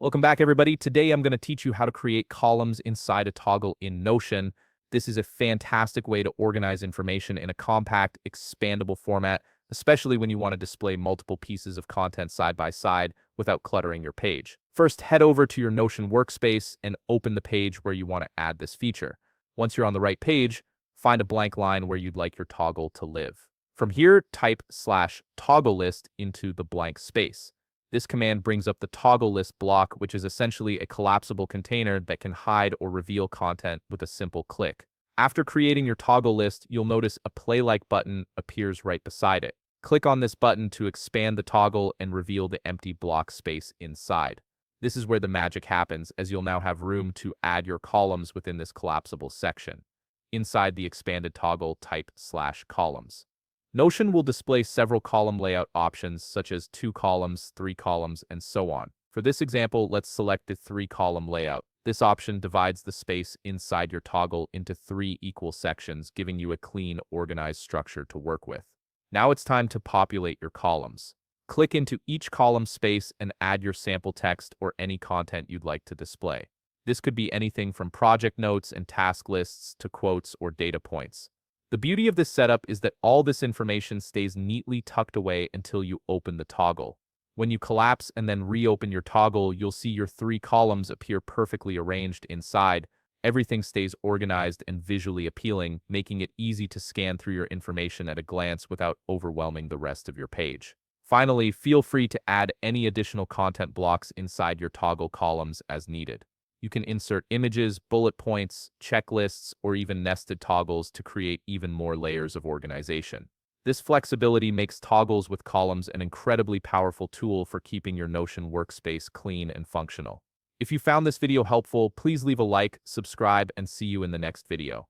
Welcome back, everybody. Today, I'm going to teach you how to create columns inside a toggle in Notion. This is a fantastic way to organize information in a compact, expandable format, especially when you want to display multiple pieces of content side by side without cluttering your page. First, head over to your Notion workspace and open the page where you want to add this feature. Once you're on the right page, find a blank line where you'd like your toggle to live. From here, type /toggle list into the blank space. This command brings up the toggle list block, which is essentially a collapsible container that can hide or reveal content with a simple click. After creating your toggle list, you'll notice a play-like button appears right beside it. Click on this button to expand the toggle and reveal the empty block space inside. This is where the magic happens, as you'll now have room to add your columns within this collapsible section. Inside the expanded toggle, type /columns. Notion will display several column layout options such as 2 columns, 3 columns, and so on. For this example, let's select the 3-column layout. This option divides the space inside your toggle into 3 equal sections, giving you a clean, organized structure to work with. Now it's time to populate your columns. Click into each column space and add your sample text or any content you'd like to display. This could be anything from project notes and task lists to quotes or data points. The beauty of this setup is that all this information stays neatly tucked away until you open the toggle. When you collapse and then reopen your toggle, you'll see your 3 columns appear perfectly arranged inside. Everything stays organized and visually appealing, making it easy to scan through your information at a glance without overwhelming the rest of your page. Finally, feel free to add any additional content blocks inside your toggle columns as needed. You can insert images, bullet points, checklists, or even nested toggles to create even more layers of organization. This flexibility makes toggles with columns an incredibly powerful tool for keeping your Notion workspace clean and functional. If you found this video helpful, please leave a like, subscribe, and see you in the next video.